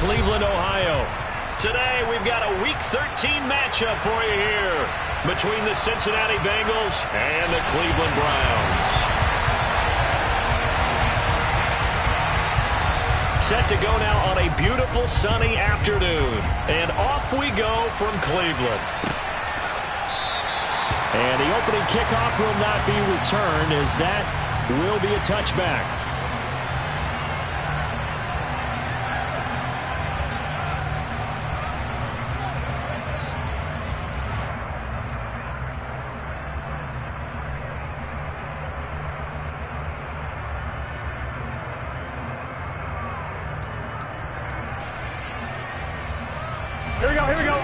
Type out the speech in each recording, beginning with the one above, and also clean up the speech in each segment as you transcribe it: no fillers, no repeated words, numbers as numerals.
Cleveland, Ohio. Today, we've got a Week 13 matchup for you here between the Cincinnati Bengals and the Cleveland Browns. Set to go now on a beautiful sunny afternoon. And off we go from Cleveland. And the opening kickoff will not be returned, as that will be a touchback. Here we go.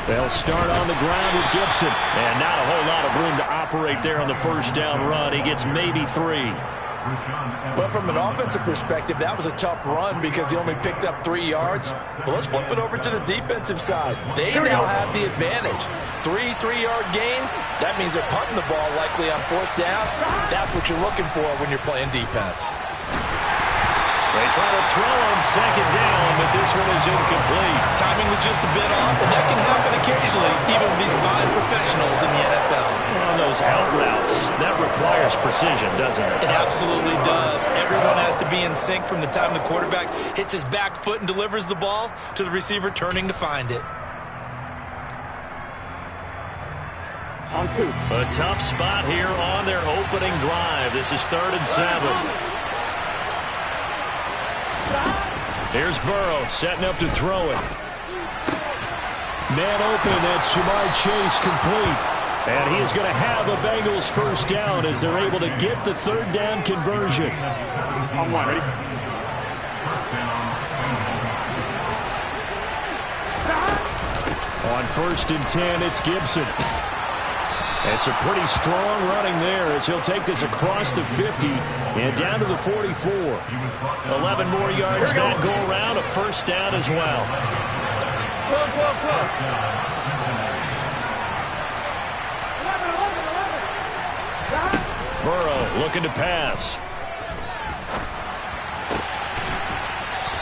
They'll start on the ground with Gibson. And not a whole lot of room to operate there on the first down run. He gets maybe 3. Well, from an offensive perspective, that was a tough run because he only picked up 3 yards. Well, let's flip it over to the defensive side. They now have the advantage. 3 3-yard gains, that means they're punting the ball likely on 4th down. That's what you're looking for when you're playing defense. They try to throw on 2nd down, but this one is incomplete. Timing was just a bit off, and that can happen occasionally, even with these fine professionals in the NFL. On those out routes, that requires precision, doesn't it? It absolutely does. Everyone has to be in sync from the time the quarterback hits his back foot and delivers the ball to the receiver turning to find it. On 2. A tough spot here on their opening drive. This is 3rd and 7. Here's Burrow setting up to throw it. Man open, that's Jamar Chase, complete. And he is going to have a Bengals first down as they're able to get the 3rd down conversion. On 1, ready? On 1st and 10, it's Gibson. It's a pretty strong running there as he'll take this across the 50 and down to the 44. 11 more yards that go around, a first down as well. Burrow looking to pass.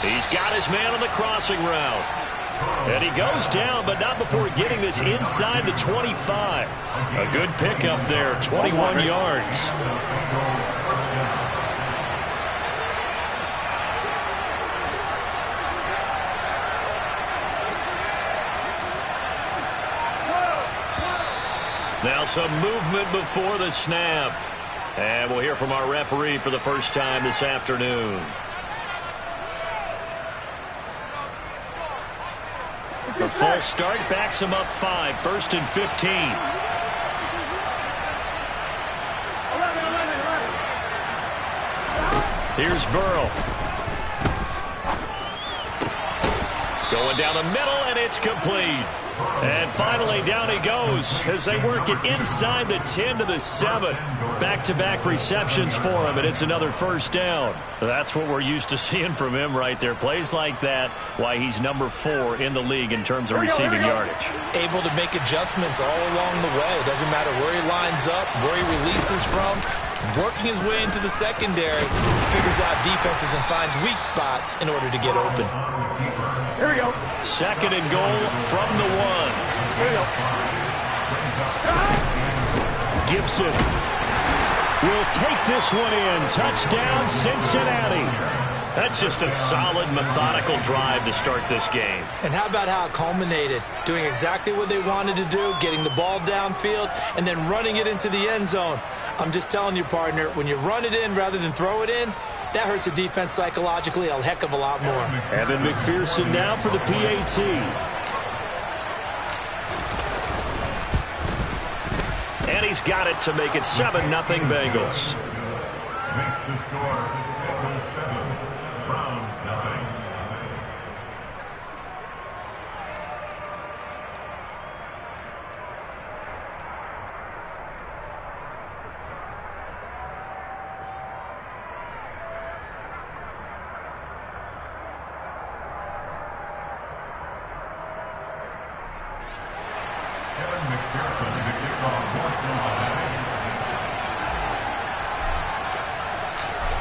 He's got his man on the crossing route. And he goes down, but not before getting this inside the 25. A good pickup there, 21 yards. Now some movement before the snap. And we'll hear from our referee for the first time this afternoon. A false start backs him up 5, 1st and 15. Here's Burrow. Going down the middle, and it's complete. And finally, down he goes as they work it inside the 10 to the 7. Back-to-back receptions for him, and it's another first down. That's what we're used to seeing from him right there. Plays like that, why he's number 4 in the league in terms of receiving yardage. Able to make adjustments all along the way. Doesn't matter where he lines up, where he releases from. Working his way into the secondary, figures out defenses and finds weak spots in order to get open. Here we go. 2nd and goal from the 1. Here we go. Gibson will take this one in. Touchdown, Cincinnati. That's just a solid, methodical drive to start this game. And how about how it culminated? Doing exactly what they wanted to do, getting the ball downfield, and then running it into the end zone. I'm just telling you, partner, when you run it in rather than throw it in, that hurts a defense psychologically a heck of a lot more. Evan McPherson now for the PAT. And he's got it to make it 7-0 Bengals. Makes the score Bengals 7, Browns 9.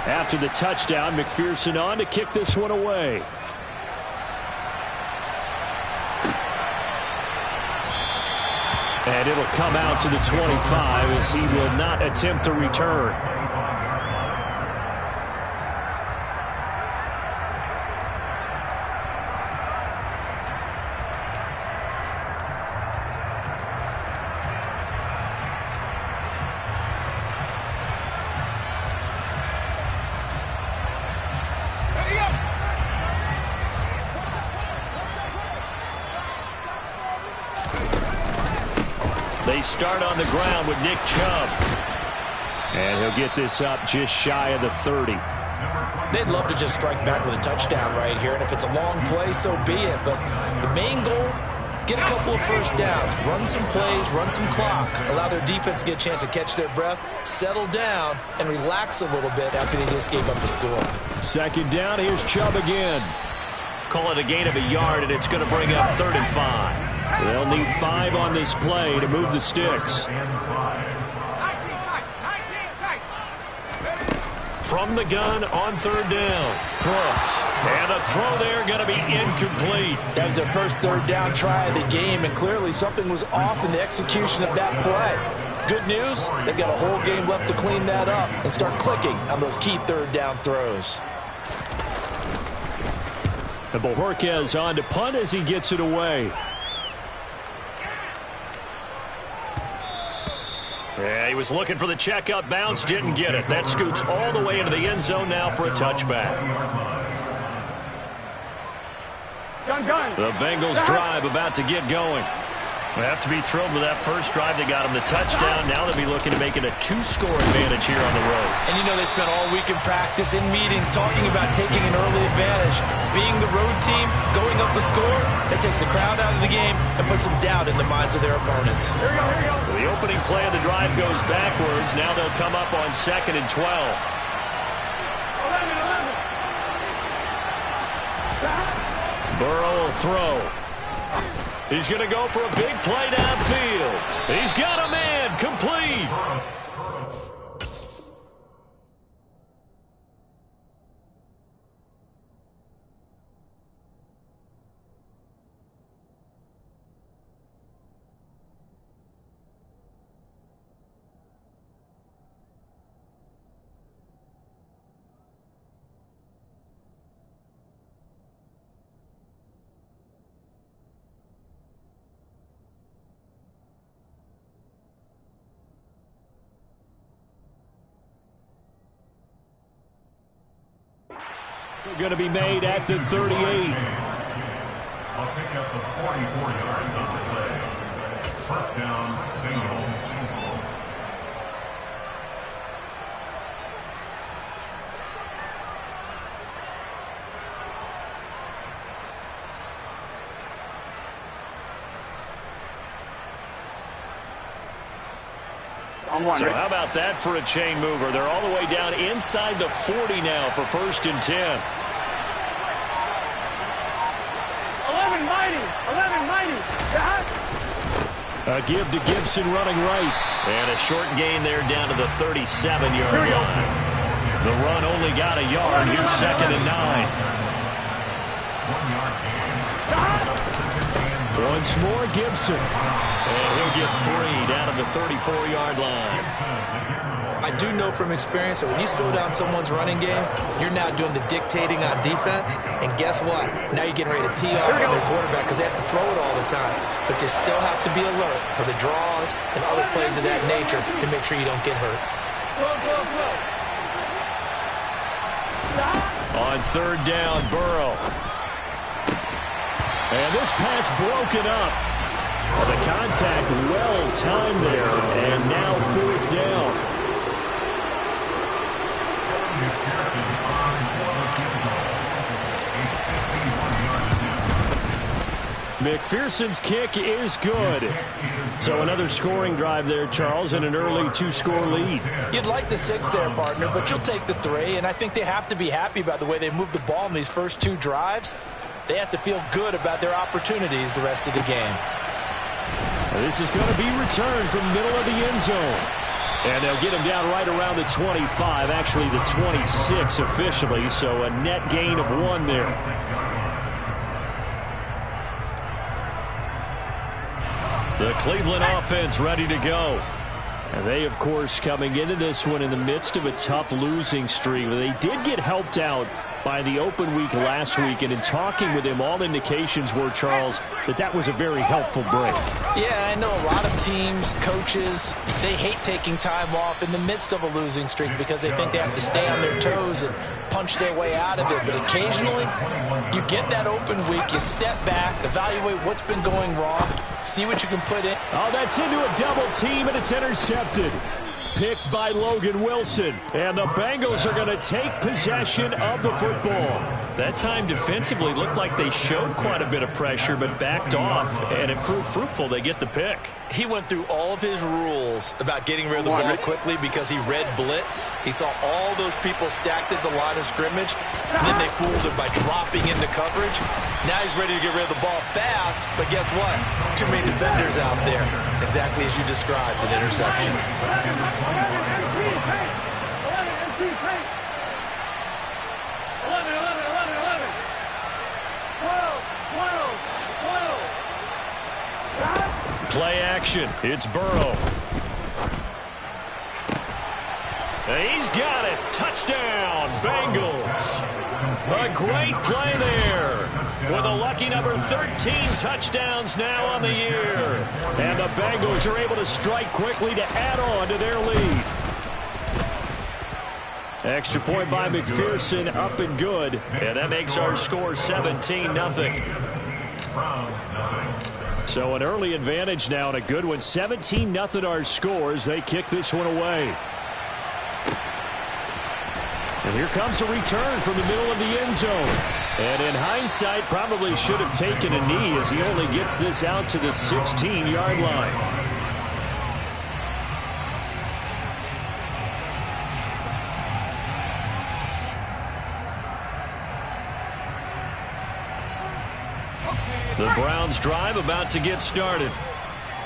After the touchdown, McPherson on to kick this one away. And it'll come out to the 25 as he will not attempt to return. They start on the ground with Nick Chubb. And he'll get this up just shy of the 30. They'd love to just strike back with a touchdown right here, and if it's a long play, so be it. But the main goal, get a couple of first downs, run some plays, run some clock, allow their defense to get a chance to catch their breath, settle down, and relax a little bit after they just gave up the score. Second down, here's Chubb again. Call it a gain of a yard, and it's going to bring up 3rd and 5. They'll need 5 on this play to move the sticks. From the gun on 3rd down. Brooks. And the throw there going to be incomplete. That was their first 3rd down try of the game, and clearly something was off in the execution of that play. Good news, they've got a whole game left to clean that up and start clicking on those key 3rd down throws. And Bojorquez on to punt as he gets it away. Yeah, he was looking for the checkout bounce, didn't get it. That scoots all the way into the end zone now for a touchback. The Bengals drive about to get going. They have to be thrilled with that first drive. They got him the touchdown. Now they'll be looking to make it a 2-score advantage here on the road. And you know, they spent all week in practice, in meetings, talking about taking an early advantage. Being the road team, going up a score, that takes the crowd out of the game and puts some doubt in the minds of their opponents. Here we go, here we go. So the opening play of the drive goes backwards. Now they'll come up on 2nd and 12. 11. Burrow will throw. He's going to go for a big play downfield. He's got a man complete. They're going to be made at the 38. I'll pick up the 44 yards on the play. 1st down, Bengals. So how about that for a chain mover? They're all the way down inside the 40 now for 1st and 10. 11 mighty. 11 mighty. A give to Gibson running right. And a short gain there down to the 37-yard line. The run only got a yard. Here's 2nd and 9. 1 yard gain. Once more, Gibson. And he'll get 3 down to the 34-yard line. I do know from experience that when you slow down someone's running game, you're now doing the dictating on defense. And guess what? Now you're getting ready to tee off on their quarterback because they have to throw it all the time. But you still have to be alert for the draws and other plays of that nature to make sure you don't get hurt. On 3rd down, Burrow. And this pass broken up. The contact well timed there, and now 4th down. McPherson's kick is good. So another scoring drive there, Charles, and an early 2-score lead. You'd like the 6 there, partner, but you'll take the 3, and I think they have to be happy about the way they moved the ball in these first 2 drives. They have to feel good about their opportunities the rest of the game. This is going to be returned from middle of the end zone. And they'll get him down right around the 25, actually the 26 officially, so a net gain of 1 there. The Cleveland offense ready to go. And they, of course, coming into this one in the midst of a tough losing streak. They did get helped out by the open week last week, and in talking with him, all indications were, Charles, that was a very helpful break. Yeah, I know a lot of teams, coaches, they hate taking time off in the midst of a losing streak because they think they have to stay on their toes and punch their way out of it. But occasionally, you get that open week, you step back, evaluate what's been going wrong, see what you can put in. Oh, that's into a double team, and it's intercepted. Picked by Logan Wilson. And the Bengals are going to take possession of the football. That time defensively looked like they showed quite a bit of pressure, but backed off, and it proved fruitful. They get the pick. He went through all of his rules about getting rid of the ball quickly because he read blitz. He saw all those people stacked at the line of scrimmage, and then they fooled him by dropping into coverage. Now he's ready to get rid of the ball fast, but guess what? Too many defenders out there. Exactly as you described, an interception. 12. Play action. It's Burrow. He's got it. Touchdown, Bengals. A great play there. With a lucky number 13 touchdowns now on the year. And the Bengals are able to strike quickly to add on to their lead. Extra point by McPherson, up and good. And that makes our score 17-0. So an early advantage now and a good one. 17-0 our score as they kick this one away. And here comes a return from the middle of the end zone. And in hindsight, probably should have taken a knee as he only gets this out to the 16-yard line. The Browns drive about to get started.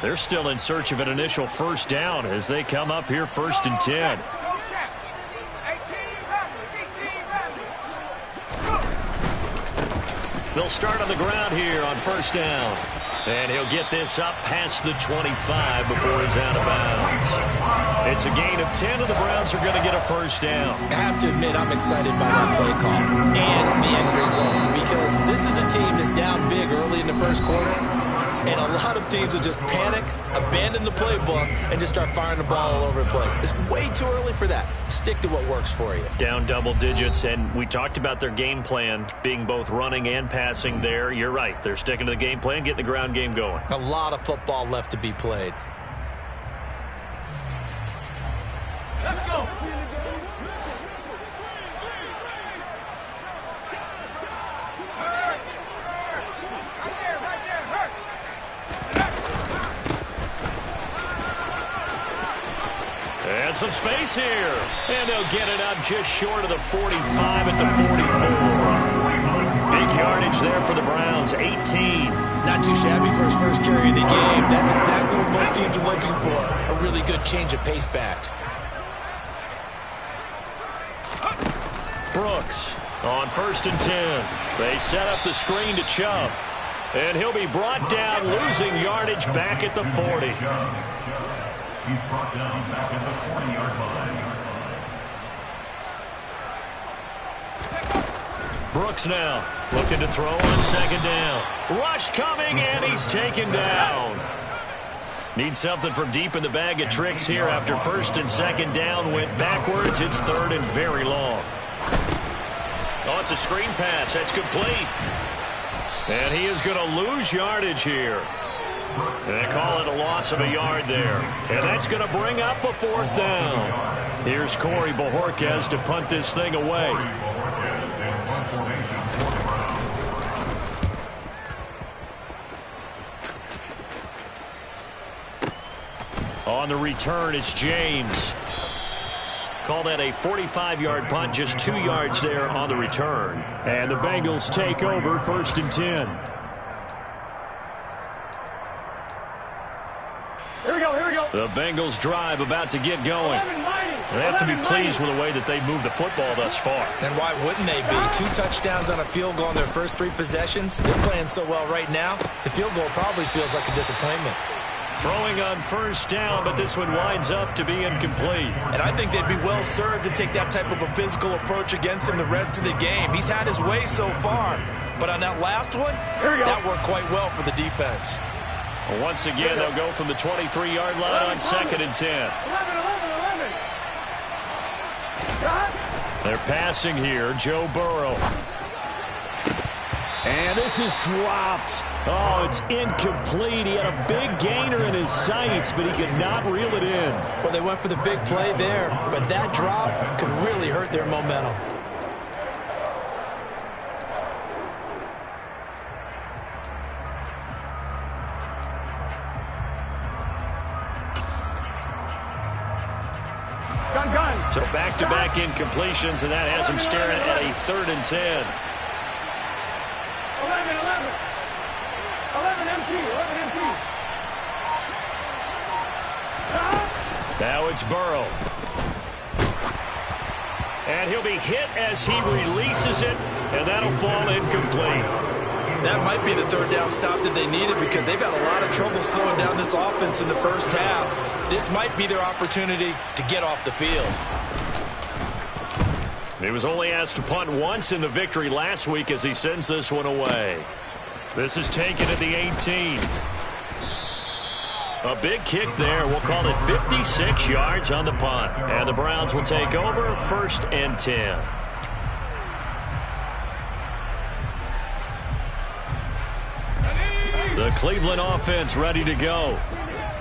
They're still in search of an initial first down as they come up here 1st and 10. They'll start on the ground here on 1st down. And he'll get this up past the 25 before he's out of bounds. It's a gain of 10, and the Browns are going to get a first down. I have to admit, I'm excited by that play call and the end result, because this is a team that's down big early in the first quarter, and a lot of teams will just panic, abandon the playbook, and just start firing the ball all over the place. It's way too early for that. Stick to what works for you. Down double digits, and we talked about their game plan being both running and passing there. You're right. They're sticking to the game plan, getting the ground game going. A lot of football left to be played. Let's go. And some space here. And they'll get it up just short of the 45 at the 44. Big yardage there for the Browns, 18. Not too shabby for his first carry of the game. That's exactly what most teams are looking for. A really good change of pace back. Brooks on 1st and 10. They set up the screen to Chubb. And he'll be brought down, losing yardage back at the 40. He's brought down back at the 40-yard line. Brooks now looking to throw on 2nd down. Rush coming, and he's taken down. Needs something from deep in the bag of tricks here after 1st and 2nd down. Went backwards. It's 3rd and very long. Oh, it's a screen pass. That's complete. And he is going to lose yardage here. They call it a loss of a yard there. And that's going to bring up a 4th down. Here's Corey Bojorquez to punt this thing away. On the return, it's James. Call that a 45-yard punt, just 2 yards there on the return. And the Bengals take over 1st and 10. Here we go, here we go. The Bengals drive about to get going. They have to be pleased with the way that they moved the football thus far. And why wouldn't they be? 2 touchdowns on a field goal in their first 3 possessions. They're playing so well right now, the field goal probably feels like a disappointment. Throwing on first down, but this one winds up to be incomplete. And I think they'd be well served to take that type of a physical approach against him the rest of the game. He's had his way so far, but on that last one, that worked quite well for the defense. Well, once again, they'll go from the 23-yard line on 2nd and 10. 11. They're passing here, Joe Burrow. And this is dropped. Oh, it's incomplete. He had a big gainer in his sights, but he could not reel it in. Well, they went for the big play there, but that drop could really hurt their momentum. Gun. So back-to-back incompletions, and that has him staring at a 3rd and 10. 11 empty. Now it's Burrow. And he'll be hit as he releases it, and that'll fall incomplete. That might be the 3rd down stop that they needed because they've had a lot of trouble slowing down this offense in the first half. This might be their opportunity to get off the field. He was only asked to punt once in the victory last week as he sends this one away. This is taken at the 18. A big kick there. We'll call it 56 yards on the punt. And the Browns will take over 1st and 10. The Cleveland offense ready to go.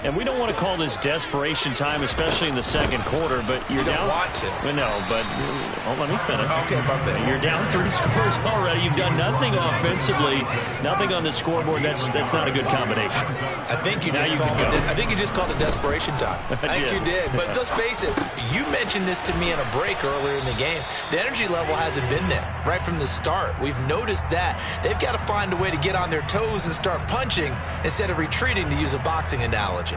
And we don't want to call this desperation time, especially in the 2nd quarter, but you're down. You don't want to. Well, no, but let me finish. Okay, my bad. You're down 3 scores already. You've done nothing offensively, nothing on the scoreboard. That's not a good combination. I think you just called it desperation time. I think you did. But let's face it, you mentioned this to me in a break earlier in the game. The energy level hasn't been there right from the start. We've noticed that. They've got to find a way to get on their toes and start punching instead of retreating, to use a boxing analogy.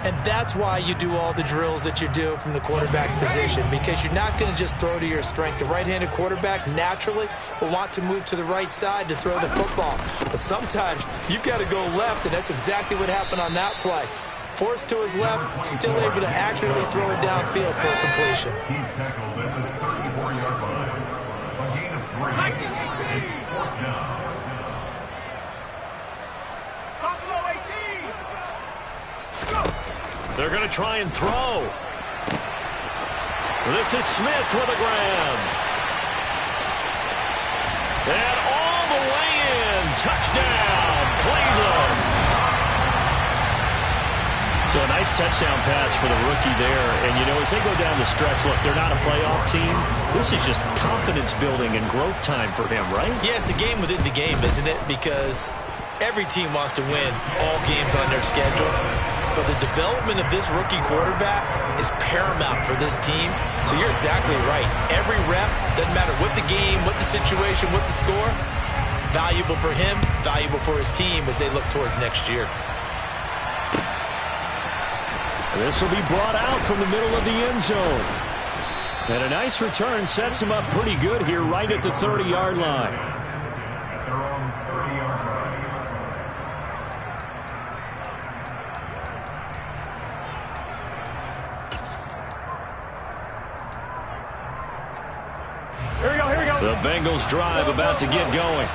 And that's why you do all the drills that you do from the quarterback position, because you're not going to just throw to your strength. The right-handed quarterback naturally will want to move to the right side to throw the football. But sometimes you've got to go left, and that's exactly what happened on that play. Forced to his left, still able to accurately throw it downfield for a completion. He's tackled at the 34-yard line. A gain of 3. It's 4th down. They're going to try and throw. This is Smith with a grab. And all the way in. Touchdown, Cleveland. So a nice touchdown pass for the rookie there. And, you know, as they go down the stretch, look, they're not a playoff team. This is just confidence building and growth time for him, right? Yeah, it's a game within the game, isn't it? Because every team wants to win all games on their schedule. But the development of this rookie quarterback is paramount for this team. So you're exactly right. Every rep, doesn't matter what the game, what the situation, what the score, valuable for him, valuable for his team as they look towards next year. This will be brought out from the middle of the end zone. And a nice return sets him up pretty good here right at the 30-yard line. At their own 30-yard line. Here we go. The Bengals drive about to get going.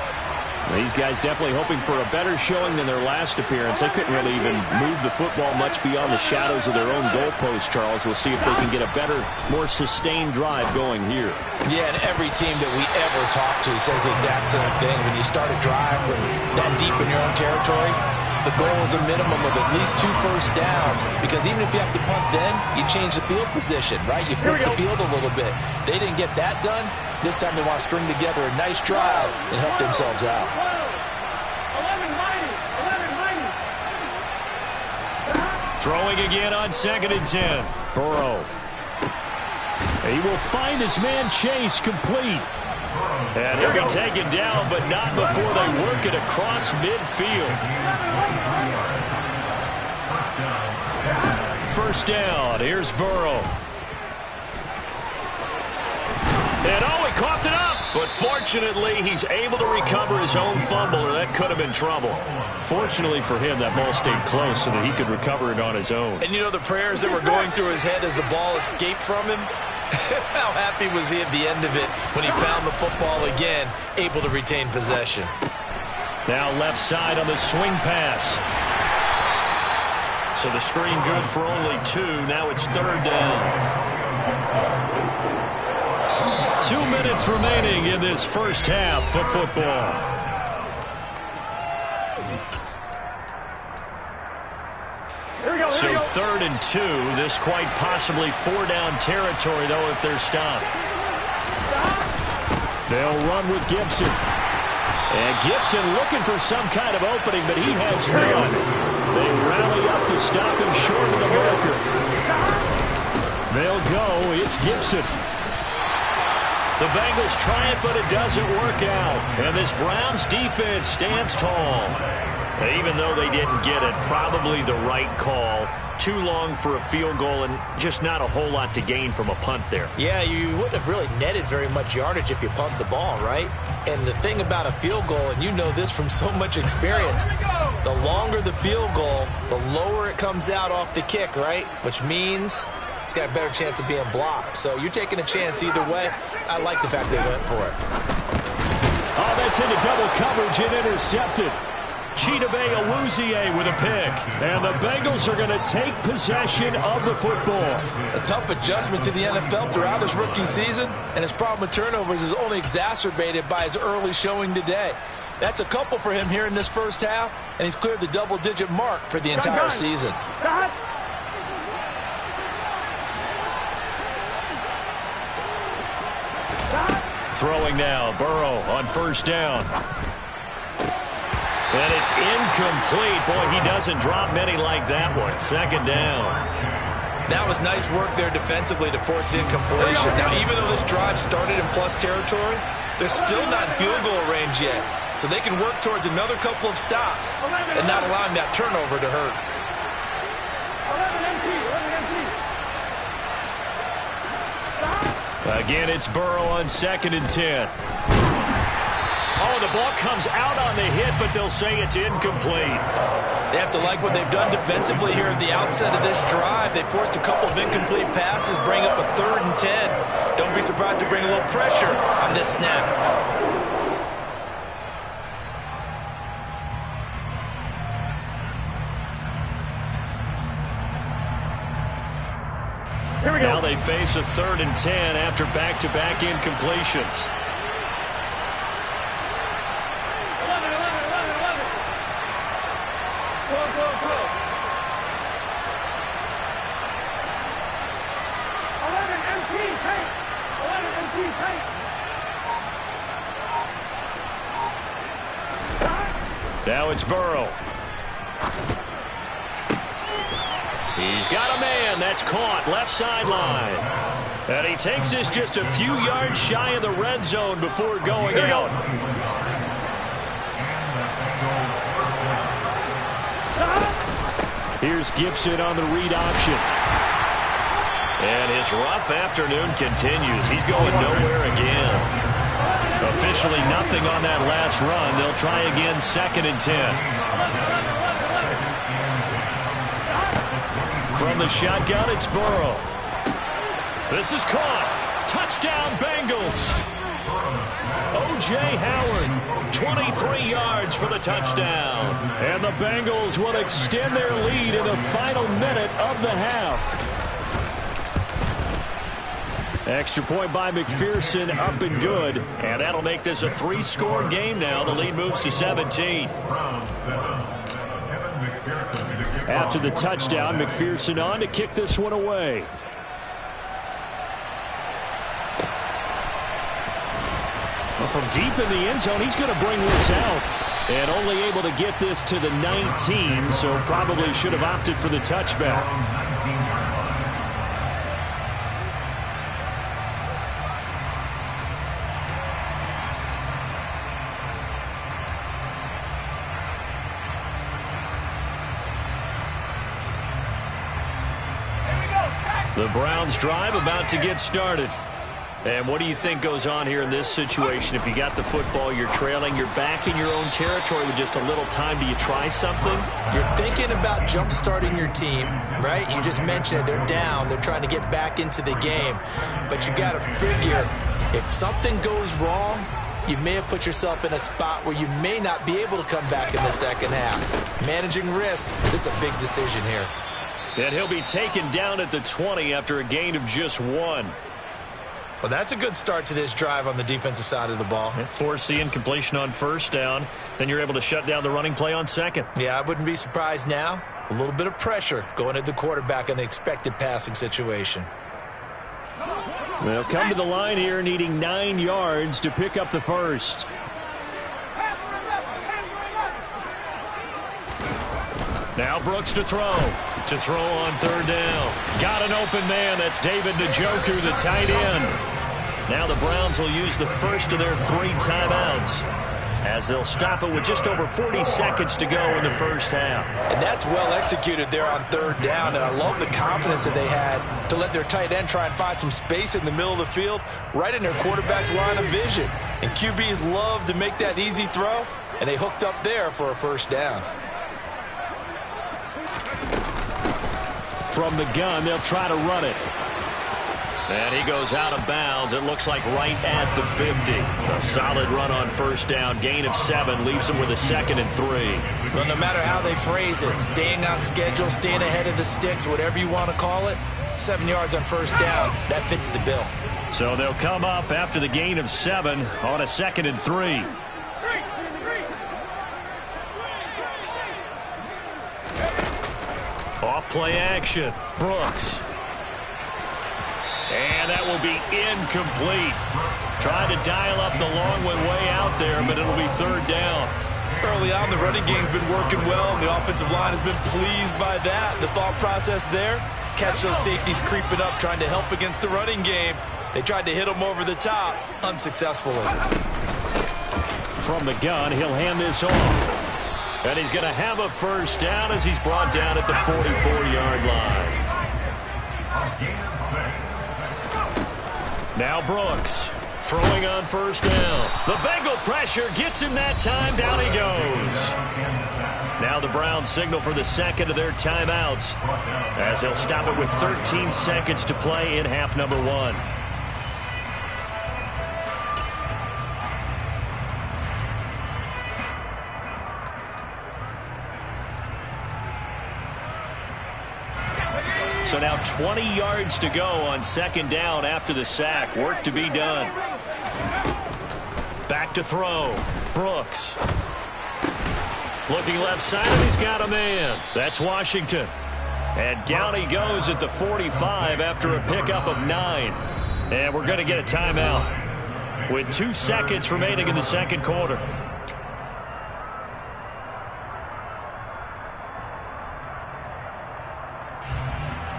These guys definitely hoping for a better showing than their last appearance. They couldn't really even move the football much beyond the shadows of their own goalpost, Charles. We'll see if they can get a better, more sustained drive going here. Yeah, and every team that we ever talk to says the exact same thing. When you start a drive from that deep in your own territory, the goal is a minimum of at least 2 first downs, because even if you have to punt then, you change the field position, right? You flip the field a little bit. They didn't get that done. This time they want to string together a nice drive and help themselves out. 11. Throwing again on 2nd and 10. Burrow. He will find his man Chase complete. And he'll be taken down, but not before they work it across midfield. first down. Here's Burrow. And he coughed it up. But fortunately, he's able to recover his own fumble, or that could have been trouble. Fortunately for him, that ball stayed close so that he could recover it on his own. And you know the prayers that were going through his head as the ball escaped from him? How happy was he at the end of it when he found the football again, able to retain possession? Now left side on the swing pass. So the screen good for only 2. Now it's third down. 2 minutes remaining in this first half of football. So third and 2. This quite possibly 4-down territory, though, if they're stopped. They'll run with Gibson. And Gibson looking for some kind of opening, but he has none. They rally up to stop him short of the marker. They'll go. It's Gibson. The Bengals try it, but it doesn't work out. And this Browns defense stands tall. Even though they didn't get it, probably the right call. Too long for a field goal and just not a whole lot to gain from a punt there. Yeah, you wouldn't have really netted very much yardage if you pumped the ball, right? And the thing about a field goal, and you know this from so much experience, the longer the field goal, the lower it comes out off the kick, right? Which means it's got a better chance of being blocked. So you're taking a chance either way. I like the fact they went for it. Oh, that's into double coverage and intercepted. Chidobe Awuzie with a pick. And the Bengals are going to take possession of the football. A tough adjustment to the NFL throughout his rookie season, and his problem with turnovers is only exacerbated by his early showing today. That's a couple for him here in this first half, and he's cleared the double-digit mark for the entire season. Throwing now, Burrow on first down. And it's incomplete. Boy, he doesn't drop many like that one. Second down. That was nice work there defensively to force incompletion. Now, even though this drive started in plus territory, they're still not in field goal range yet. So they can work towards another couple of stops and not allowing that turnover to hurt. Again, it's Burrow on 2nd and 10. Oh, the ball comes out on the hit, but they'll say it's incomplete. They have to like what they've done defensively here at the outset of this drive. They forced a couple of incomplete passes, bring up a 3rd and 10. Don't be surprised to bring a little pressure on this snap. Here we go. Now they face a 3rd and 10 after back-to-back incompletions. Now it's Burrow. He's got a man. That's caught. Left sideline. And he takes this just a few yards shy of the red zone before going out. Here's Gibson on the read option. And his rough afternoon continues. He's going nowhere again. Officially nothing on that last run. They'll try again 2nd and 10. From the shotgun, it's Burrow. This is caught. Touchdown, Bengals. O.J. Howard, 23 yards for the touchdown. And the Bengals will extend their lead in the final minute of the half. Extra point by McPherson, up and good. And that'll make this a 3-score game now. The lead moves to 17. After the touchdown, McPherson on to kick this one away. Well, from deep in the end zone, he's going to bring this out. And only able to get this to the 19, so probably should have opted for the touchback. The Browns drive about to get started. And what do you think goes on here in this situation? If you got the football, you're trailing, you're back in your own territory with just a little time. Do you try something? You're thinking about jump-starting your team, right? You just mentioned it. They're down. They're trying to get back into the game. But you got to figure, if something goes wrong, you may have put yourself in a spot where you may not be able to come back in the second half. Managing risk, this is a big decision here. And he'll be taken down at the 20 after a gain of just 1. Well, that's a good start to this drive on the defensive side of the ball. Force the incompletion on first down. Then you're able to shut down the running play on second. Yeah, I wouldn't be surprised now. A little bit of pressure going at the quarterback in an expected passing situation. They'll come to the line here needing 9 yards to pick up the first. Now Brooks to throw. To throw on third down. Got an open man. That's David Njoku, the tight end. Now the Browns will use the first of their 3 timeouts as they'll stop it with just over 40 seconds to go in the first half. And that's well executed there on third down, and I love the confidence that they had to let their tight end try and find some space in the middle of the field, right in their quarterback's line of vision. And QBs love to make that easy throw, and they hooked up there for a first down. From the gun, they'll try to run it. And he goes out of bounds. It looks like right at the 50. A solid run on first down. Gain of 7 leaves him with a 2nd and 3. Well, no matter how they phrase it, staying on schedule, staying ahead of the sticks, whatever you want to call it, 7 yards on first down, that fits the bill. So they'll come up after the gain of 7 on a 2nd and 3. Off play action. Brooks. And that will be incomplete. Trying to dial up the long one way out there, but it'll be third down. Early on, the running game's been working well, and the offensive line has been pleased by that. The thought process there, catch those safeties creeping up, trying to help against the running game. They tried to hit them over the top, unsuccessfully. From the gun, he'll hand this off. And he's going to have a first down as he's brought down at the 44-yard line. Now Brooks throwing on first down. The Bengal pressure gets him that time. Down he goes. Now the Browns signal for the second of their timeouts as they'll stop it with 13 seconds to play in half number 1. So now 20 yards to go on second down after the sack. Work to be done. Back to throw. Brooks. Looking left side, and he's got a man. That's Washington. And down he goes at the 45 after a pickup of 9. And we're going to get a timeout with 2 seconds remaining in the second quarter.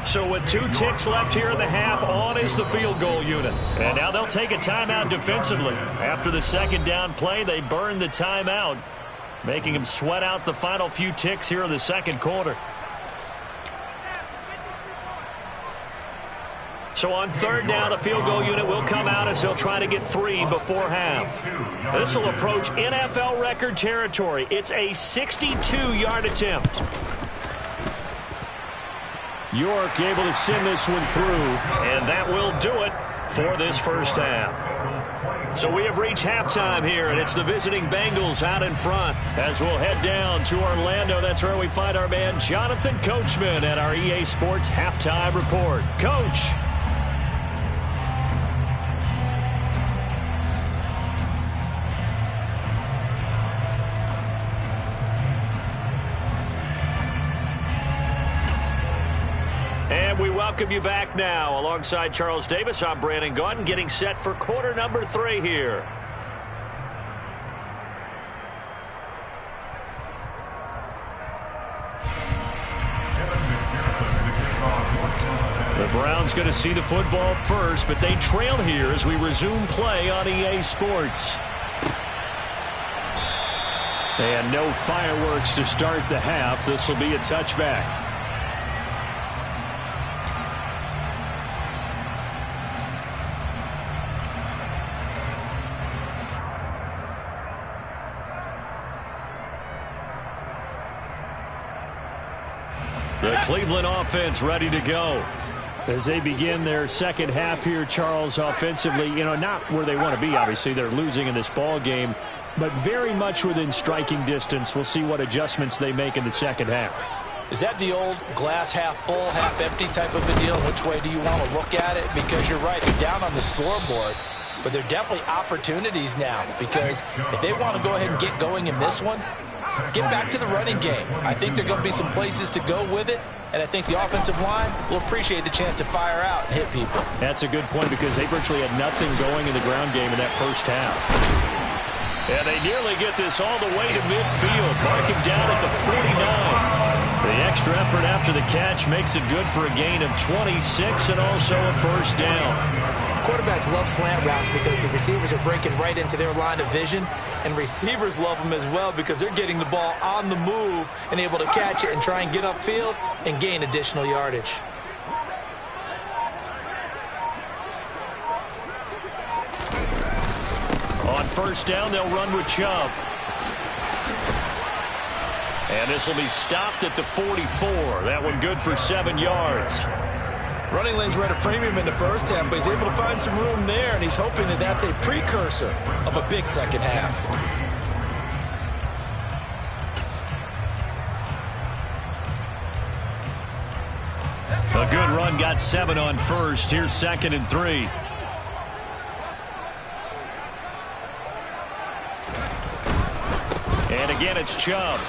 So with 2 ticks left here in the half, on is the field goal unit. And now they'll take a timeout defensively. After the second down play, they burn the timeout, making them sweat out the final few ticks here in the second quarter. So on third down, the field goal unit will come out as they'll try to get 3 before half. This will approach NFL record territory. It's a 62-yard attempt. York able to send this one through, and that will do it for this first half. So we have reached halftime here, and it's the visiting Bengals out in front as we'll head down to Orlando. That's where we find our man Jonathan Coachman at our EA Sports Halftime Report. Coach. And we welcome you back now. Alongside Charles Davis, I'm Brandon Gaudin, getting set for quarter number 3 here. The Browns going to see the football first, but they trail here as we resume play on EA Sports. And no fireworks to start the half. This will be a touchback. The Cleveland offense ready to go. As they begin their second half here, Charles, offensively, not where they want to be, obviously. They're losing in this ball game, but very much within striking distance. We'll see what adjustments they make in the second half. Is that the old glass half full, half empty type of a deal? Which way do you want to look at it? Because you're right, you're down on the scoreboard, but there are definitely opportunities now, because if they want to go ahead and get going in this one, get back to the running game. I think there are going to be some places to go with it, and I think the offensive line will appreciate the chance to fire out and hit people. That's a good point, because they virtually had nothing going in the ground game in that first half. And they nearly get this all the way to midfield. Mark him down at the 49. The extra effort after the catch makes it good for a gain of 26 and also a first down. Quarterbacks love slant routes because the receivers are breaking right into their line of vision, and receivers love them as well because they're getting the ball on the move and able to catch it and try and get upfield and gain additional yardage. On first down, they'll run with Chubb. And this will be stopped at the 44. That one good for 7 yards. Running lanes were at a premium in the first half, but he's able to find some room there, and he's hoping that that's a precursor of a big second half. A good run, got 7 on first. Here's 2nd and 3. And again, it's Chubb.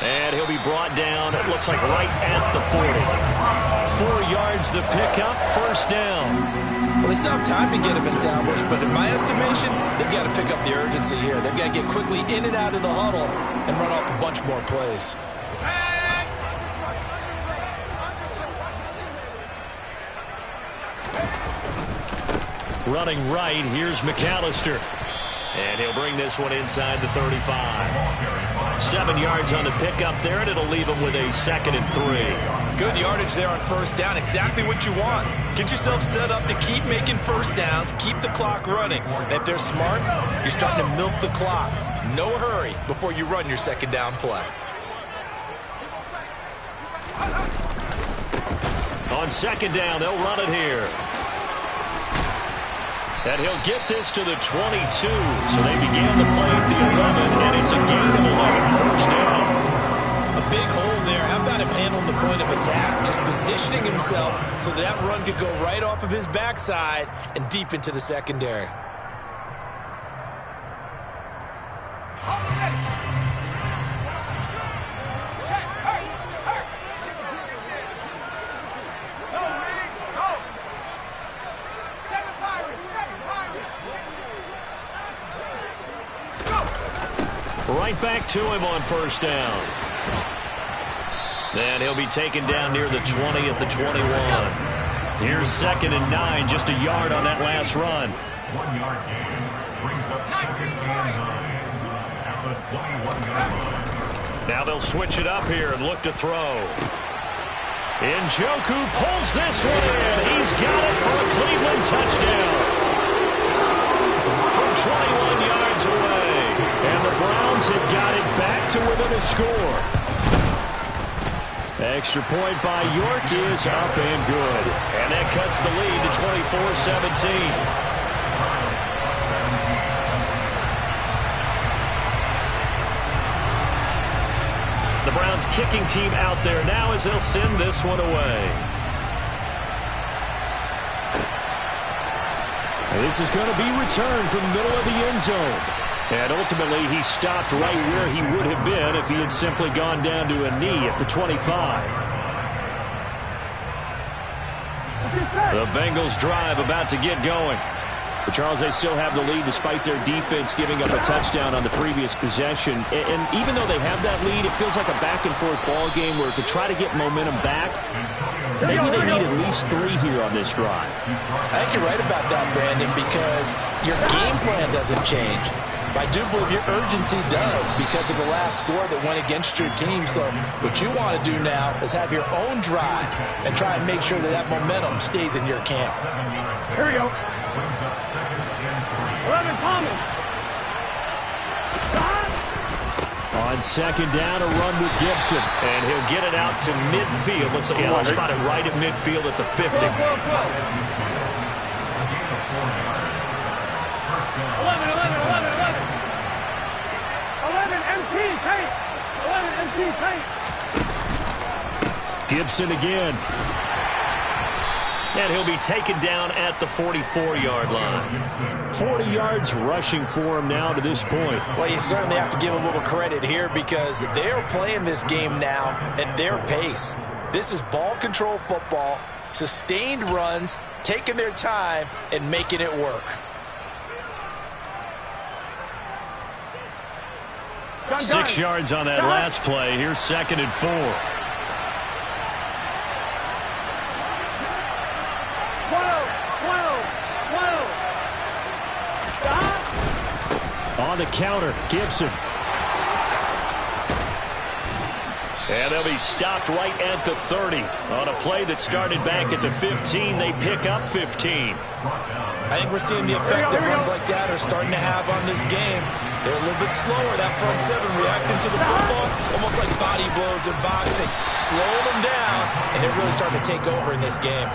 And he'll be brought down, it looks like right at the 40. 4 yards the pickup, first down. Well, they still have time to get him established, but in my estimation, they've got to pick up the urgency here. They've got to get quickly in and out of the huddle and run off a bunch more plays. Running right, here's McAllister. And he'll bring this one inside the 35. 7 yards on the pickup there, and it'll leave him with a 2nd and 3. Good yardage there on first down. Exactly what you want. Get yourself set up to keep making first downs, keep the clock running. And if they're smart, you're starting to milk the clock. No hurry before you run your second down play. On second down, they'll run it here. And he'll get this to the 22. So they began the play at the 11, and it's a gain of 11, first down. A big hole there. How about him handling the point of attack? Just positioning himself so that run could go right off of his backside and deep into the secondary. Right back to him on first down. Then he'll be taken down near the 20 at the 21. Here's 2nd and 9, just a yard on that last run. 1 yard gain brings up 2nd and 9 at the 21-yard line. Now they'll switch it up here and look to throw. Njoku pulls this one in. He's got it for a Cleveland touchdown. From 21 yards away. And the Browns have got it back to within a score. Extra point by York is up and good. And that cuts the lead to 24-17. The Browns kicking team out there now as they'll send this one away. And this is going to be returned from the middle of the end zone. And ultimately, he stopped right where he would have been if he had simply gone down to a knee at the 25. The Bengals drive about to get going. But Charles, they still have the lead despite their defense giving up a touchdown on the previous possession. And even though they have that lead, it feels like a back-and-forth ball game where to try to get momentum back, maybe they need at least 3 here on this drive. I think you're right about that, Brandon, because your game plan doesn't change. I do believe your urgency does because of the last score that went against your team. So what you want to do now is have your own drive and try and make sure that that momentum stays in your camp. Here we go. 11 Thomas. On On second down, a run with Gibson. And he'll get it out to midfield. Looks like he'll spot it right at midfield at the 50. 11, 11, 11. 11 MT, paint. 11 MT, paint. Gibson again. And he'll be taken down at the 44-yard line. 40 yards rushing for him now to this point. Well, you certainly have to give a little credit here because they're playing this game now at their pace. This is ball control football, sustained runs, taking their time, and making it work. 6 yards on that last play. Here's 2nd and 4. 12. On the counter, Gibson. And they'll be stopped right at the 30. On a play that started back at the 15, they pick up 15. I think we're seeing the effect that runs like that are starting to have on this game. They're a little bit slower, that front seven, reacting to the football, almost like body blows in boxing. Slowing them down, and they're really starting to take over in this game.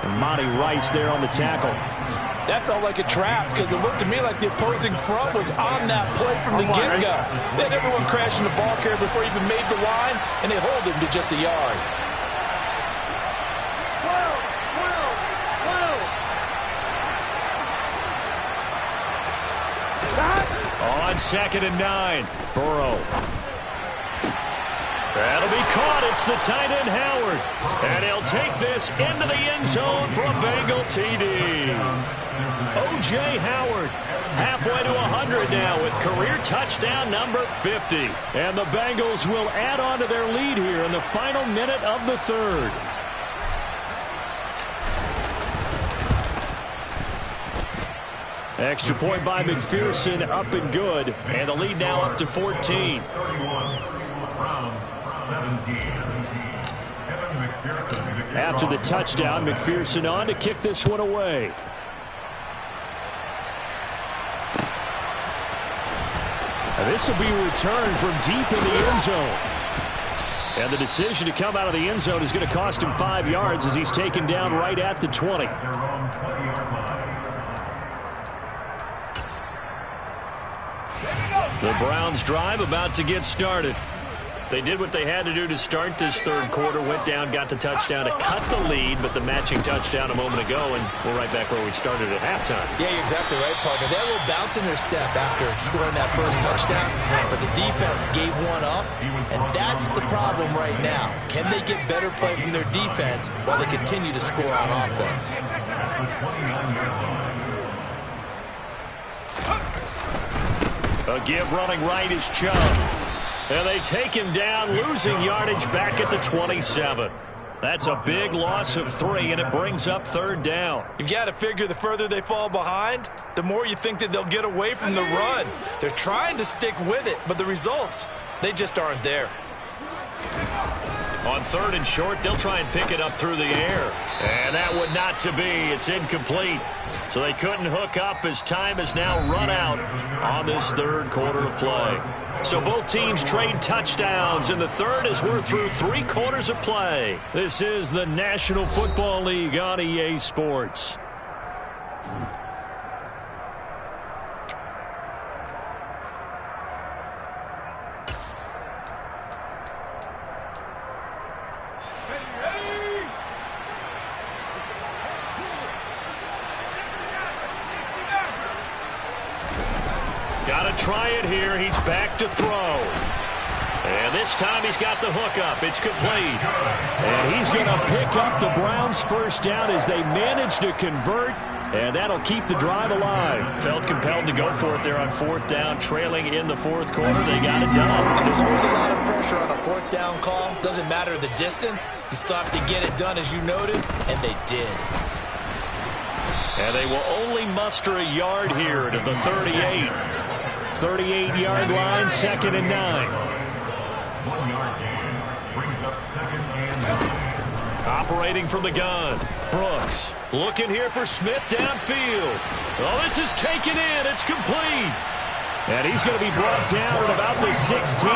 And Monty Rice there on the tackle. That felt like a trap because it looked to me like the opposing front was on that play from the get-go. They had everyone crashing the ball carrier before he even made the line, and they hold him to just a yard. 12. On 2nd and 9, Burrow. That'll be caught. It's the tight end, Howard. And he'll take this into the end zone for a Bengal TD. O.J. Howard halfway to 100 now with career touchdown number 50. And the Bengals will add on to their lead here in the final minute of the third. Extra point by McPherson, up and good. And the lead now up to 14. After the touchdown, McPherson on to kick this one away. This will be returned from deep in the end zone. And the decision to come out of the end zone is going to cost him 5 yards as he's taken down right at the 20. The Browns drive about to get started. They did what they had to do to start this third quarter, went down, got the touchdown to cut the lead, but the matching touchdown a moment ago, and we're right back where we started at halftime. Yeah, you're exactly right, partner. They had a little bounce in their step after scoring that first touchdown, but the defense gave one up, and that's the problem right now. Can they get better play from their defense while they continue to score on offense? A give running right is Chubb. And they take him down, losing yardage back at the 27. That's a big loss of 3, and it brings up 3rd down. You've got to figure the further they fall behind, the more you think that they'll get away from the run. They're trying to stick with it, but the results, they just aren't there. On 3rd and short, they'll try and pick it up through the air. And that would not to be. It's incomplete. So they couldn't hook up as time has now run out on this third quarter of play. So both teams trade touchdowns in the third as we're through 3 quarters of play. This is the National Football League on EA Sports. Got to try it here. He's back to throw. And this time he's got the hook up. It's complete. And he's going to pick up the Browns' first down as they manage to convert. And that'll keep the drive alive. Felt compelled to go for it there on 4th down, trailing in the 4th quarter. They got it done. There's always a lot of pressure on a 4th down call. Doesn't matter the distance. You still have to get it done, as you noted, and they did. And they will only muster a yard here to the 38. 38-yard line, 2nd and 9. 1-yard gain brings up 2nd and 9. Operating from the gun, Brooks looking here for Smith downfield. Oh, this is taken in. It's complete. And he's going to be brought down at about the 16.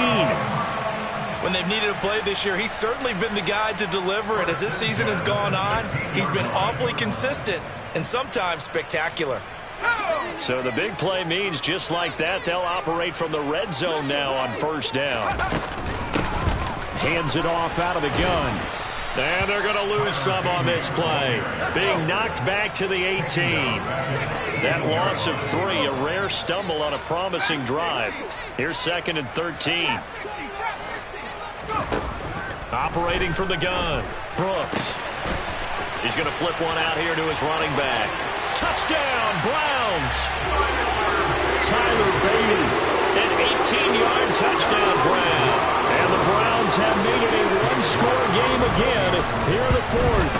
When they've needed a play this year, he's certainly been the guy to deliver it. As this season has gone on, he's been awfully consistent and sometimes spectacular. So the big play means just like that, they'll operate from the red zone now on first down. Hands it off out of the gun. And they're going to lose some on this play. Being knocked back to the 18. That loss of 3, a rare stumble on a promising drive. Here's 2nd and 13. Operating from the gun, Brooks. He's going to flip one out here to his running back. Touchdown, Browns! Tyler Bailey, an 18-yard touchdown Brown. And the Browns have made it a one-score game again here in the 4th.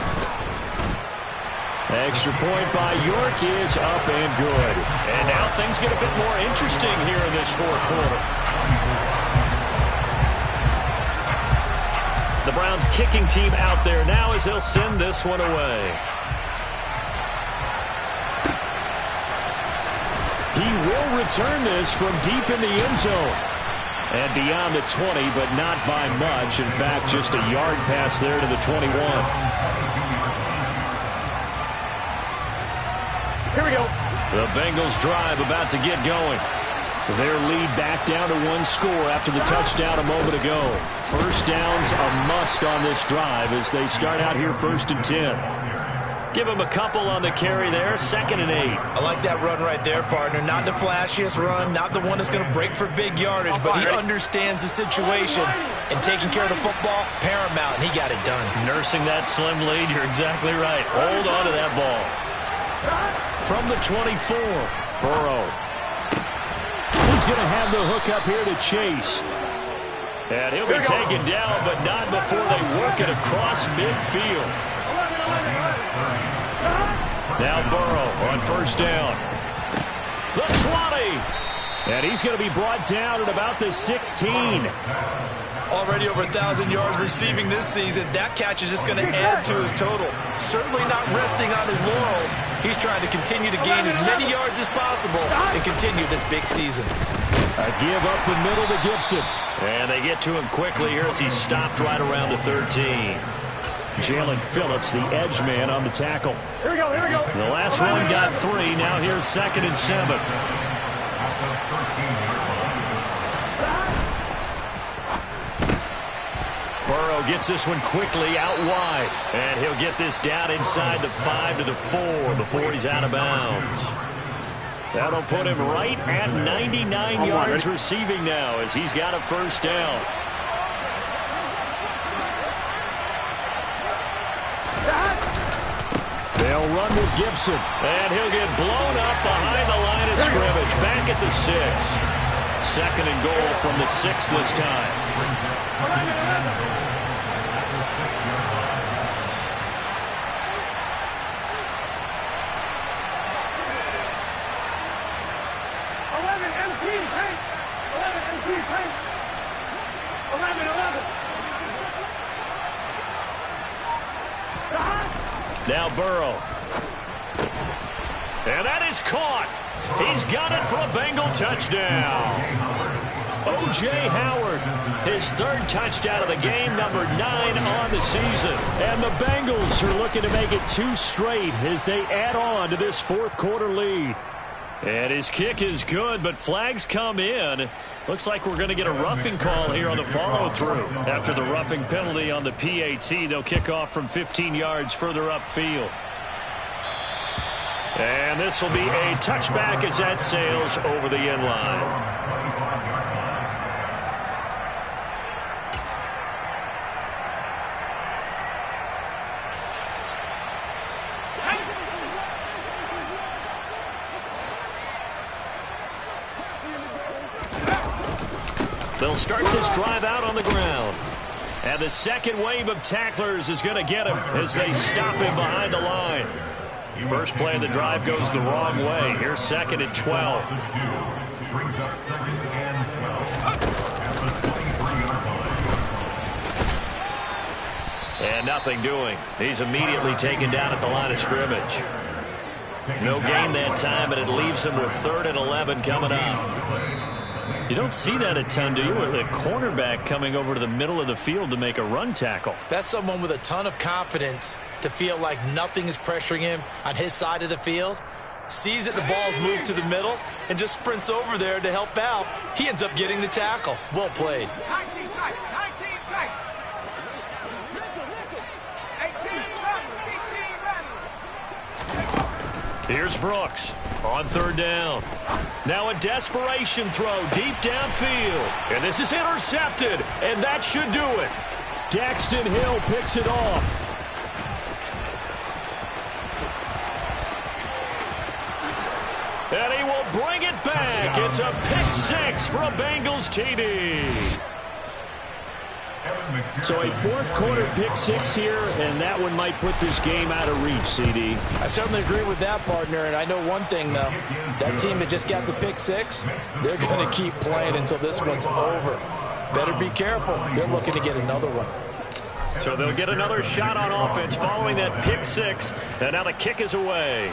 Extra point by York is up and good. And now things get a bit more interesting here in this 4th quarter. The Browns kicking team out there now as they'll send this one away. He will return this from deep in the end zone. And beyond the 20, but not by much. In fact, just a yard pass there to the 21. Here we go. The Bengals drive about to get going. Their lead back down to 1 score after the touchdown a moment ago. First down's a must on this drive as they start out here 1st and 10. Give him a couple on the carry there, 2nd and 8. I like that run right there, partner. Not the flashiest run, not the one that's going to break for big yardage, but he understands the situation, and taking care of the football, paramount, and he got it done. Nursing that slim lead, you're exactly right. Hold on to that ball. From the 24, Burrow. He's going to have the hook up here to Chase. And he'll be taken down, but not before they work it across midfield. Now Burrow on first down. The 20. And he's going to be brought down at about the 16. Already over 1,000 yards receiving this season. That catch is just going to add to his total. Certainly not resting on his laurels. He's trying to continue to gain as many yards as possible and continue this big season. A give up the middle to Gibson. And they get to him quickly here as he's stopped right around the 13. Jalen Phillips, the edge man on the tackle. Here we go, here we go. The last one got 3. Now here's 2nd and 7. Burrow gets this one quickly out wide. And he'll get this down inside the 5 to the 4 before he's out of bounds. That'll put him right at 99 yards receiving now as he's got a first down. They'll run with Gibson. And he'll get blown up behind the line of scrimmage. Back at the 6. 2nd and goal from the 6 this time. Now Burrow. And that is caught. He's got it for a Bengal touchdown. O.J. Howard, his 3rd touchdown of the game, number 9 on the season. And the Bengals are looking to make it 2 straight as they add on to this 4th quarter lead. And his kick is good, but flags come in. Looks like we're going to get a roughing call here on the follow-through. After the roughing penalty on the PAT, they'll kick off from 15 yards further upfield. And this will be a touchback as that sails over the end line. They'll start this drive out on the ground. And the second wave of tacklers is going to get him as they stop him behind the line. First play of the drive goes the wrong way. Here's 2nd and 12. Brings up 2nd and 12. And nothing doing. He's immediately taken down at the line of scrimmage. No gain that time, and it leaves them with 3rd and 11 coming up. You don't see that a ton, do you? With a cornerback coming over to the middle of the field to make a run tackle. That's someone with a ton of confidence to feel like nothing is pressuring him on his side of the field. Sees that the ball's moved to the middle and just sprints over there to help out. He ends up getting the tackle. Well played. 19 tight. 19 tight. 18 run. Here's Brooks on 3rd down. Now a desperation throw deep downfield. And this is intercepted, and that should do it. Daxton Hill picks it off. And he will bring it back. It's a pick-6 for a Bengals TD. So a 4th quarter pick-6 here, and that one might put this game out of reach, CD. I certainly agree with that, partner, and I know one thing, though. That team that just got the pick-6, they're going to keep playing until this one's over. Better be careful. They're looking to get another one. So they'll get another shot on offense following that pick-6, and now the kick is away.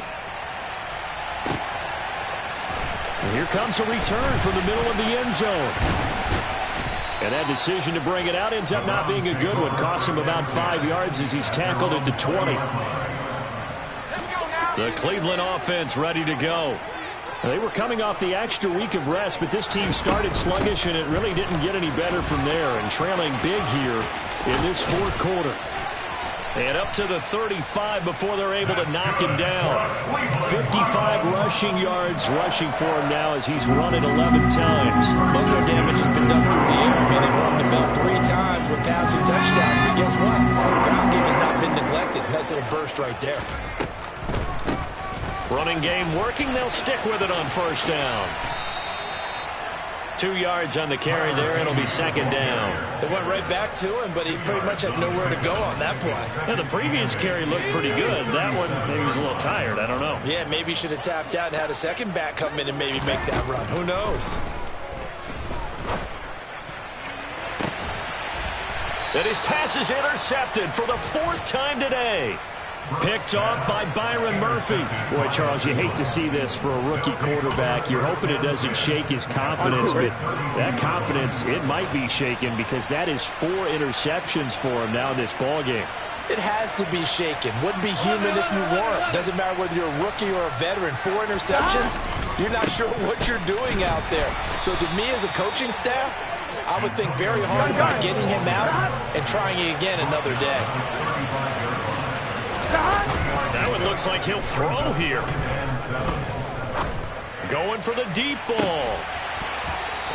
And here comes a return from the middle of the end zone. And that decision to bring it out ends up not being a good one. Costs him about 5 yards as he's tackled at the 20. The Cleveland offense ready to go. They were coming off the extra week of rest, but this team started sluggish, and it really didn't get any better from there. And trailing big here in this 4th quarter. And up to the 35 before they're able to knock him down. 55 rushing yards rushing for him now as he's run it 11 times. Most of their damage has been done through the air. I mean, they've run the ball 3 times with passing touchdowns. But guess what? Ground game has not been neglected. Nice little burst right there. Running game working. They'll stick with it on 1st down. 2 yards on the carry there. It'll be 2nd down. They went right back to him, but he pretty much had nowhere to go on that play. Yeah, the previous carry looked pretty good. That one, maybe he was a little tired. I don't know. Yeah, maybe he should have tapped out and had a second back come in and maybe make that run. Who knows? And his pass is intercepted for the 4th time today. Picked off by Byron Murphy. Boy, Charles, you hate to see this for a rookie quarterback. You're hoping it doesn't shake his confidence, but that confidence, it might be shaken because that is 4 interceptions for him now in this ballgame. It has to be shaken. Wouldn't be human if you weren't. Doesn't matter whether you're a rookie or a veteran. 4 interceptions, you're not sure what you're doing out there. So to me as a coaching staff, I would think very hard about getting him out and trying it again another day. That one looks like he'll throw here. Going for the deep ball.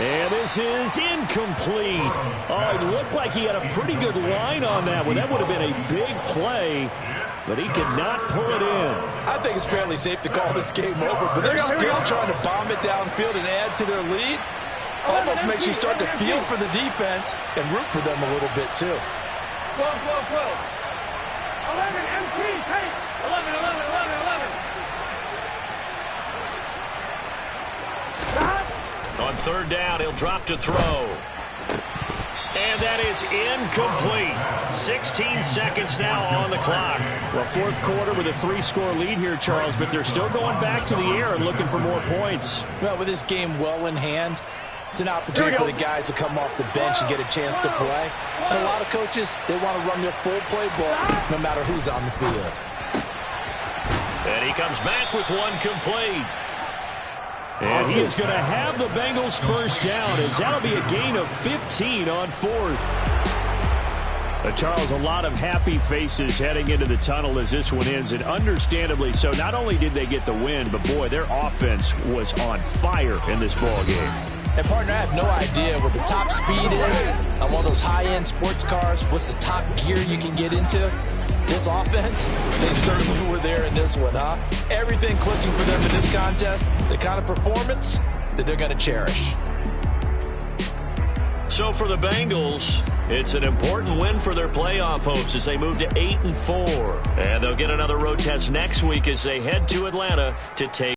And this is incomplete. Oh, it looked like he had a pretty good line on that one. That would have been a big play, but he could not pull it in. I think it's fairly safe to call this game over, but they're still trying to bomb it downfield and add to their lead. Almost makes you start to feel for the defense and root for them a little bit, too. 12. 11 MP, take 11. On 3rd down, he'll drop to throw. And that is incomplete. 16 seconds now on the clock. Well, 4th quarter with a 3-score lead here, Charles, but they're still going back to the air and looking for more points. Well, with this game well in hand, it's an opportunity for the guys to come off the bench and get a chance to play. And a lot of coaches, they want to run their full playbook no matter who's on the field. And he comes back with one complete. And he is going to have the Bengals 1st down as that'll be a gain of 15 on 4th. Charles, a lot of happy faces heading into the tunnel as this one ends, and understandably so. Not only did they get the win, but boy, their offense was on fire in this ball game. And partner, I have no idea what the top speed is on one of those high-end sports cars. What's the top gear you can get into? This offense, they certainly were there in this one, huh? Everything clicking for them in this contest, the kind of performance that they're going to cherish. So for the Bengals, it's an important win for their playoff hopes as they move to 8-4. And they'll get another road test next week as they head to Atlanta to take